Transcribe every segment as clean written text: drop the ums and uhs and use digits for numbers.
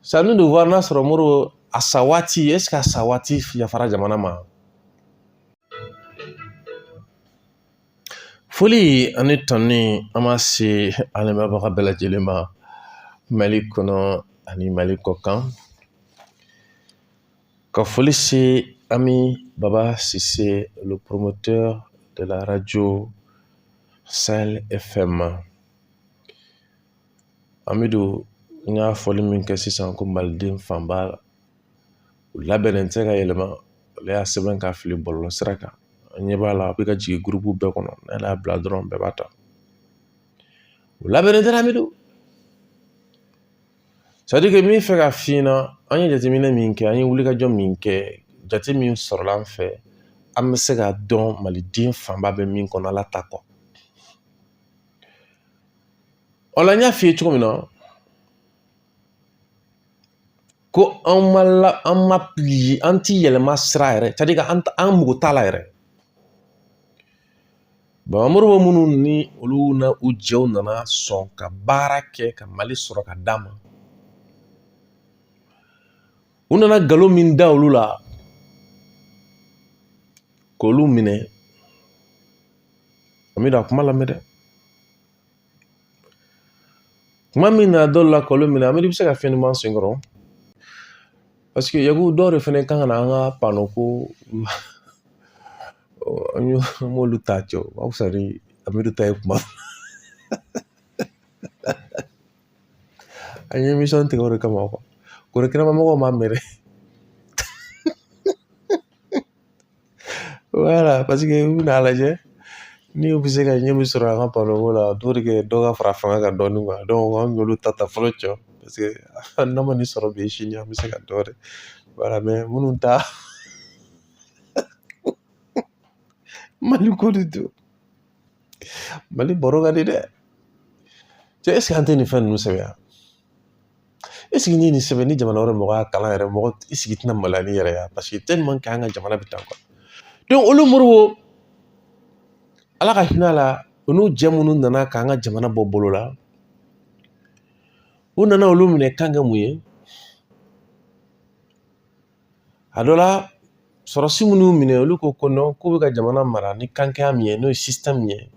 C'est à nous de voir n'a sɔrɔ Modibo a sa waati est-ce que a sa waati yafara jamana ma. Foli ani tɔni an ma se an lamɛnbaga bɛɛ lajɛlen ma Mali kɔnɔ ani Mali kɔ kan. Ka foli se ami Baba Cissé, le promoteur de la radio Sahel FM. Amidou n y'a fɔli min kɛ sisan ko maliden fanba labɛnnen tɛ ka yɛlɛma, ale y'a sɛbɛn ka fili bɔlɔlɔ sira kan. An ɲɛ b'a la a bɛ ka jigin groupe bɛɛ kɔnɔ, n'ale y'a bila dɔrɔn bɛɛ b'a ta. O labɛnnen tɛ Amidou. C'est à dire que min fɛ ka f'i ɲɛna, an ye jateminɛ min kɛ, an ye wulikajɔ min kɛ, jate min sɔrɔla an fɛ, an bɛ se ka dɔn maliden fanba bɛ min kɔnɔ Ala ta kɔ. O la n y'a f'i ye cogo min na, ko an ma pili, an ti yɛlɛma sira yɛrɛ, c'est à dire que an mugu t'a la yɛrɛ. Baba Modibo minnu ni olu na u jɛw nana sɔn ka baara kɛ ka Mali sɔrɔ ka d'a ma. U nana nkalon min da olu la k'olu minɛ. Amidou a kuma lamɛn dɛ. Kuma min nana dɔw la k'olu minɛ, Amidou bɛ se ka fɛn ɲuman sen kɔrɔ. Parce que yagu dɔw de fɛnɛ kan ka na an ka panneau ko an m'olu ta cɛ o. Aw fisa ni Amidou ta ye kuma. An ye émission tigɛ o de kama quoi. Kore kɛnɛmamɔgɔw m'a mɛn dɛ. Voilà, parce que u bɛn'a lajɛ ni u bɛ se ka ɲɛ min sɔrɔ an ka panneau ko la, o de kɛ dɔ ka fara fanga kan dɔɔni quoi. Donc an y'olu ta fɔlɔ cɛ parce que n'a ma nin sɔrɔ bi sini an bɛ se ka dɔ wɛrɛ. Voilà, mais minnu ta Mali ko de don. Mali baro ka di dɛ. Cɛ est ce que an tɛ nin fɛn ninnu sɛbɛn ya? Est ce que ni nin sɛbɛn ni jamana wɛrɛ mɔgɔ y'a kalan yɛrɛ, mɔgɔ i sigi tɛna maloya ni yɛrɛ ya parce que tellement que an ka jamana bɛ tan quoi. Donc olu Modibo, Ala ka hinɛ a la, o n'u jɛ minnu nana k'an ka jamana bɔ bolo la, u nana olu minɛ kan kɛ mun ye? A dɔ la sɔrɔsi minnu minɛ olu ko non k'u bɛ ka jamana mara ni kankɛya min ye n'o ye système min ye,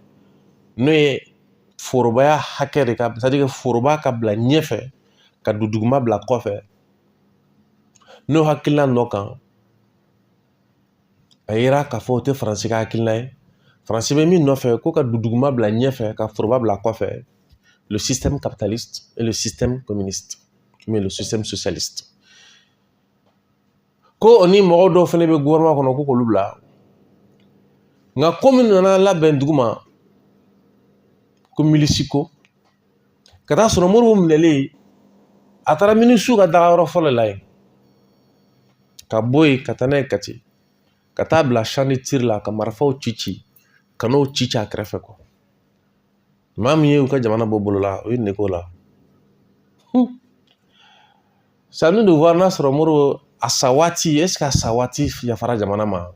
n'o ye forobaya hakɛ de ka, c'est à dire que foroba ka bila ɲɛfɛ ka duguma bila kɔfɛ, n'o hakilina nɔ kan, a yira k'a fɔ o tɛ Faransi ka hakilina ye. Faransi bɛ min nɔfɛ ko ka duguma bila ɲɛfɛ ka foroba bila kɔfɛ, le système capitaliste et le système communiste, mais le système socialiste. Ko o ni mɔgɔ dɔw fɛnɛ bɛ gouvernement kɔnɔ ko k'olu bila. Nka ko min nana labɛn dugu ma ko milisi ko, ka taa sɔrɔ Modibo minɛlen, a taara ministre ka dagayɔrɔ fɔlɔ la yen, ka bɔ yen ka taa n'a ye Kati, ka taa bila champ de tir la ka marifaw ci, ka n'o ci a kɛrɛfɛ kɔ. Maa min ye u ka jamana bɔ bolo la, o ye Neko la. C'est à nous de voir n'a sɔrɔ Modibo a sa waati est-ce que a sa waati yafara jamana ma.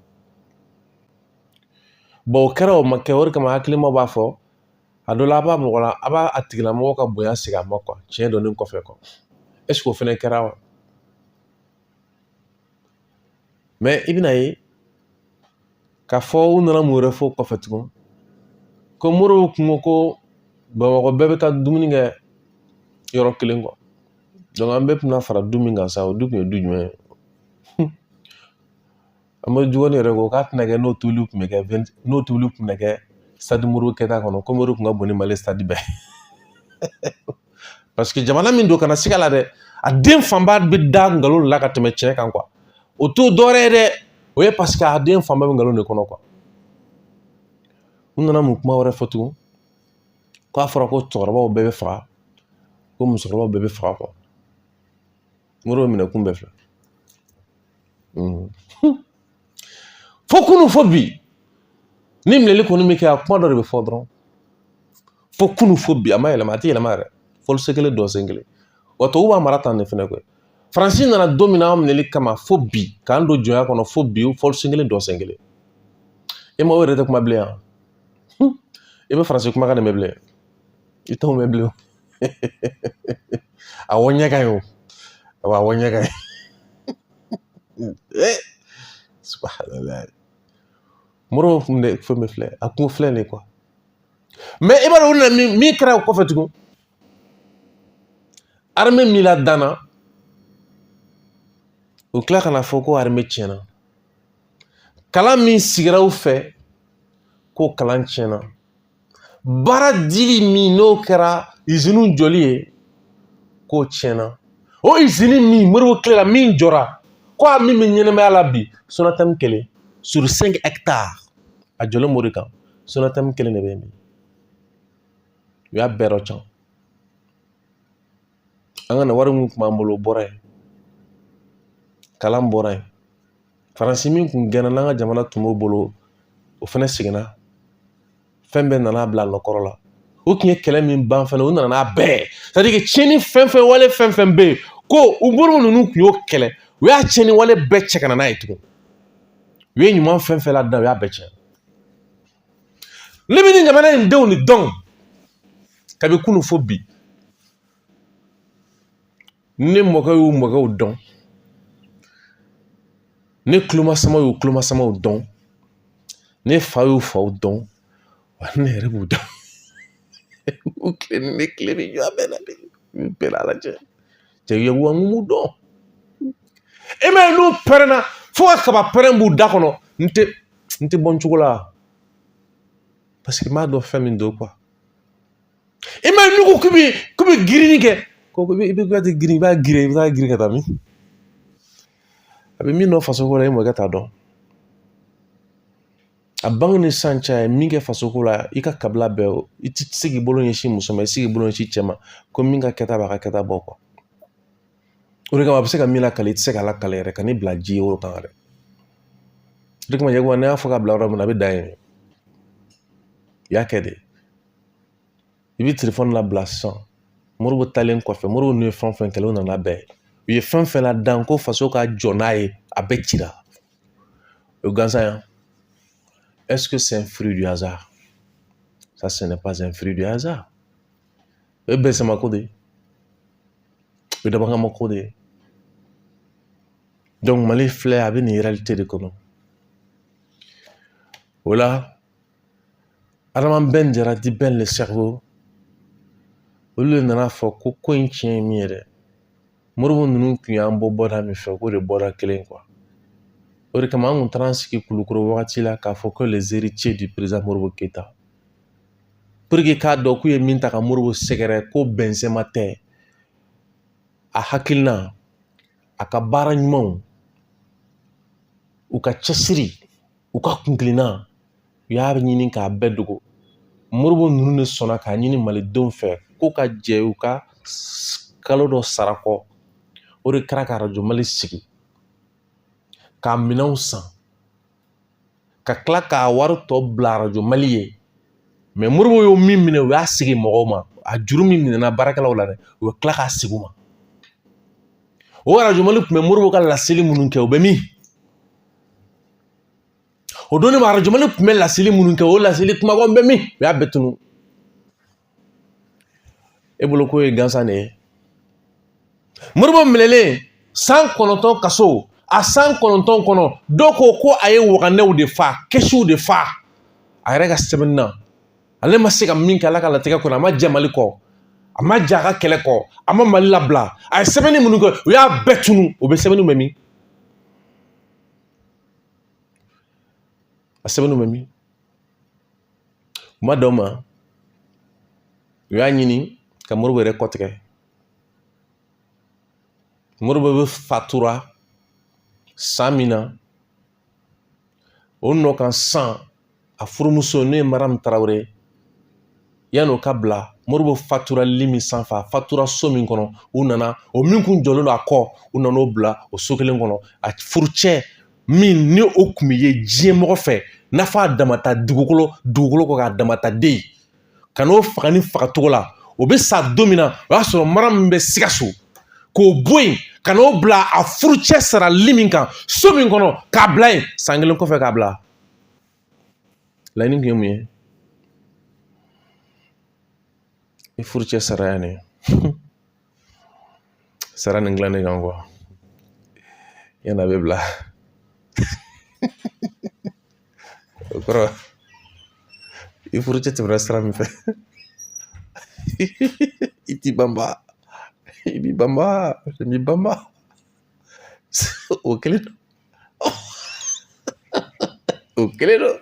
Bon o kɛra o ma kɛ o de kama hakilimaw b'a fɔ a dɔ la a b'a mɔgɔ la a b'a tigilamɔgɔ ka bonya segin a ma quoi, tiɲɛ dɔɔni kɔfɛ quoi. Est ce que o fɛnɛ kɛra wa? Mais i bɛna ye k'a fɔ u nana mun wɛrɛ fɔ kɔfɛ tugun, ko Modibo kun ko Bamakɔ bɛɛ bɛ taa dumuni kɛ yɔrɔ kelen quoi. Donc an bɛɛ tɛna fara du min kan sa, o du kun ye du jumɛn ye? Amadu Jugani yɛrɛ ko k'a tɛna kɛ n'o tobili kun bɛ kɛ stade Modibo Keyita kɔnɔ, ko Modibo kun ka bon ni Mali stade bɛɛ. Parce que jamana min don kana siga la dɛ, a den fanba bɛ da nkalon la ka tɛmɛ tiɲɛ kan quoi. O t'o dɔwɛrɛ ye dɛ, o ye parce que a den fanba bɛ nkalon de kɔnɔ quoi. U nana mun kuma wɛrɛ fɔ tugun, k'a fɔra ko cɛkɔrɔbaw bɛɛ bɛ faga, ko musokɔrɔbaw bɛɛ bɛ faga quoi. Modibo minɛ kun bɛɛ filɛ. Fo kunu fo bi, ni minɛli kɔni bɛ kɛ a kuma dɔ de bɛ fɔ dɔrɔn. Fo kunu fo bi a ma yɛlɛma, a tɛ yɛlɛma yɛrɛ. Fɔli sen kelen dɔ sen kelen. Wa tubabu b'a mara tan de fɛnɛ koyi. Faransi nana don min na an minɛli kama fo bi, k'an don jɔnya kɔnɔ fo bi, fɔli sen kelen dɔ sen kelen. E ma o yɛrɛ tɛ kuma bilen yan. I bɛ Faransi kumakan de mɛn bilen. I t'o mɛn bilen o. Awɔ ɲɛ ka ɲi o. wa wanya ga subhanallah moro fumne fumé flé ak mo flé ni quoi mais ibara wona mi kra ko fatugo armée mila dana o kla kana foko armée tiena kala min sigraw fe ko kalan tiena bara dili mi no kra izinu joli ye ko tiena o izini mi moro kla min jora ko mi min nyene ma la bi sonatam kele sur 5 hectares a jolo morika sonatam kele ne be mi ya bero chan anga na waru kuma mbolo boray kalam boray faransi min kun gena nanga jamana tumo bolo o fana sigina fembe nana bla lokoro la o kin kele min ban fana o nana na be c'est à dire que cheni femfe wale femfe be ko u boro nunu ku yo kele o ya cheni wale be chekana na itu we nyuma femfe la dan o ya be chen libini jamana ndew ni don kabe kunu fobi ne moga don ne kluma sama don ne fa don ne rebu don o ne klemi yo abena be la la je yo wangu don e me no perna fo ka ba perembu da kono nte bon chugola parce que ma do famine do quoi e me nuko kubi girini ke ko be gati girini ba giri ka tami abi mi no faso ko la mo gata don abang ni sancha minge faso ko la ika kabla be iti sigi bolo yeshi musoma sigi bolo yeshi chema ko minga keta ba ka keta boko ore ka ba se ka mila kale tse ka la kale re kani blaji o ka re dik ma yego na afa ka bla ro na be dai ya kede ibi telephone la blasan moro talen ko fe moro ne fan kale na la be ye fan la dan ko faso ka jonaye abetira o gansa. Est-ce que c'est un fruit du hasard? Ça, ce n'est pas un fruit du hasard. Eh bien, c'est ma code. Donc, Mali Flair avait une réalité de comment. Voilà. Araman Ben dira dit ben le cerveau. Au lieu de faire quoi un chien mire. Moro nous qui a un beau bord à me faire quoi de bord à clé quoi. Au comment on transcrit kulukuro wakati la k'a faut que les héritiers du président Moro Keita. Pour que k'a dɔn k'u ye min ta ka Moribo sɛgɛrɛ ko Benzema tɛ a hakilina a ka baara ɲumanw u ka cɛsiri u ka kunkilenna u y'a ɲini k'a bɛɛ dogo Moribo ninnu de sɔnna k'a ɲini malidenw fɛ ko ka jɛ u ka kalo dɔ sara kɔ o de kɛra ka Radio Mali sigi k'a minɛnw san ka tila k'a wari tɔ bila Radio Mali ye mais Moribo y'o min minɛ u y'a sigi mɔgɔw ma a juru min minɛna baarakɛlaw la dɛ u bɛ tila k'a sigi u ma o Radio Mali tun bɛ Moribo ka laseli minnu kɛ o bɛ min o donni ma Radio Mali tun bɛ laseli minnu kɛ o laseli kumakanw bɛ min u y'a bɛɛ tunu e bolo ko ye gansan de ye Moribo minɛlen 109 kaso a 109 kɔnɔ dɔw ko a ye waganɛw de fa kɛsiw de fa a yɛrɛ ka sɛbɛnni na ale ma se ka min kɛ Ala ka latigɛ kɔnɔ a ma jɛ Mali kɔ a ma jɛ a ka kɛlɛ kɔ a ma Mali labila a ye sɛbɛnni minnu kɛ u y'a bɛɛ tunu o bɛ sɛbɛnniw bɛ min a sɛbɛnniw bɛ min u ma dan o ma u y'a ɲini ka Moribo yɛrɛ kɔtigɛ Moribo bɛ fatura san min na o nɔ kan san a furumuso n'o ye Mariam Tarawele yan'o ka bila Moribo fatura li min sanfɛ a fatura so min kɔnɔ u nana o min kun jɔlen don a kɔ u nana o bila o so kelen kɔnɔ a furucɛ min ni o tun bɛ ye diɲɛ mɔgɔ fɛ n'a fɔ a damata dugukolo kɔ k'a damata den ka n'o faga ni fagacogo la o bɛ sa don min na o y'a sɔrɔ Mariam bɛ Sikaso k'o bɔ yen ka n'o bila a furucɛ sarali min kan so min kɔnɔ k'a bila yen san kelen kɔfɛ k'a bila laɲini tun ye mun ye i furucɛ sara yan ne sara nin dilannen kan kuwa yana bɛ bila o kɔrɔ i furucɛ tɛmɛna sira min fɛ i t'i banba i b'i banba i b'i banba o kelen don o kelen don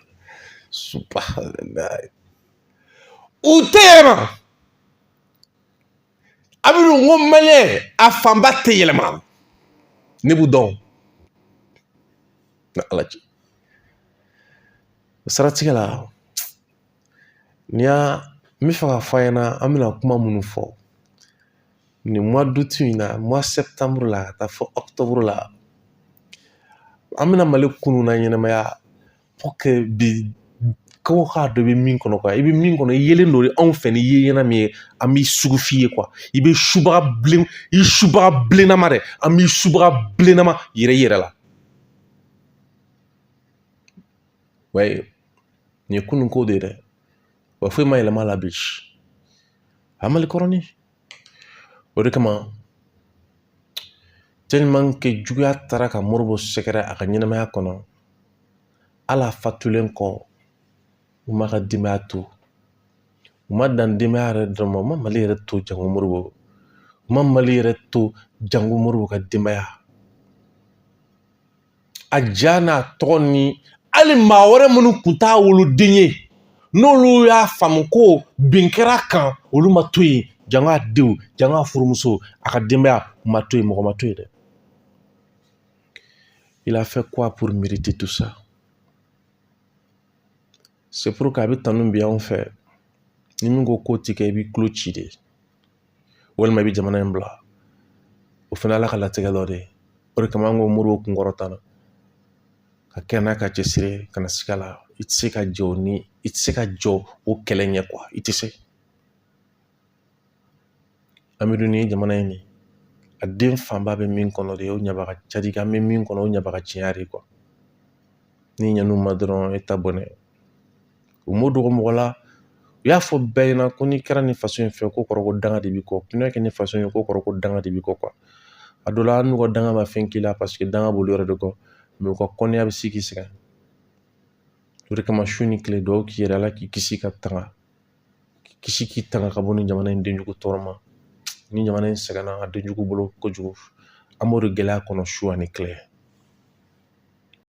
subahanallahi u tɛ yɛlɛma a bɛ n ko maliyɛn a fanba tɛ yɛlɛma ne b'u dɔn na ala cɛ o siratigɛ la n bɛ fɛ ka fɔ a ɲɛna an bɛna kuma minnu fɔ nin mois d'août in na mois septembre la ka taa fɔ octobre la an bɛna Mali kunu na ɲɛnamaya pour que bi ko k'a dɔ bɛ min kɔnɔ quoi i bɛ min kɔnɔ i yelen don anw fɛ ni ye ɲɛna min ye an b'i sugu f'i ye quoi i bɛ subaga bilennama dɛ an b'i subaga bilennama yɛrɛ i yɛrɛ la wa nin ye kunun ko de ye dɛ wa foyi ma yɛlɛma la bi a Mali kɔrɔni o de kama tellement que juguya taara ka Moribo sɛgɛrɛ a ka ɲɛnamaya kɔnɔ hali a fatulen kɔ u ma ka denbaya to u ma dan denbaya yɛrɛ dɔrɔn ma u ma Mali yɛrɛ to jango Moribo u ma Mali yɛrɛ to jango Moribo ka denbaya a ja n'a tɔgɔ ni hali maa wɛrɛ minnu tun t'a woloden ye n'olu y'a faamu ko bin kɛra kan olu ma to yen jango a denw jango a furumuso a ka denbaya ma to yen mɔgɔ ma to yen dɛ il a fait quoi pour mériter tout ça c'est pour que a bɛ tanu bi anw fɛ ni min ko k'o ti kɛ i b'i tulo ci de walima i bɛ jamana in bila o fana ala ka latigɛ dɔ de ye o de kama an ko Moribo kunkɔrɔta la ka kɛ n'a ka cɛsiri kana siga la i tɛ se ka jɔ o kɛlɛ ɲɛ quoi i tɛ se amidu ni jamana in ni a den fanba bɛ min kɔnɔ de o ɲabaga cadi an bɛ min kɔnɔ o ɲabaga tiɲɛ de quoi ni ɲan'u ma dɔrɔn e ta bɔnɛ u m'o dogo mɔgɔ la u y'a fɔ bɛɛ ɲɛna ko n'i kɛra nin faso in fɛ ko kɔrɔ ko danga de b'i kɔ n'o kɛ nin faso in ko kɔrɔ ko danga de b'i kɔ quoi a dɔ la an n'u ka danga ma fɛn k'i la parce que danga b'olu yɛrɛ de kɔ mais u ka kɔnniya bɛ se k'i sɛgɛn o de kama su ni tile dugawu k'i yɛrɛ ala k'i kisi ka tanga k'i tanga ka bɔ nin jamana in denjugu tɔɔrɔ ma ni jamana in sɛgɛnna a denjugu bolo kojugu an b'o de gɛlɛya kɔnɔ su ani tile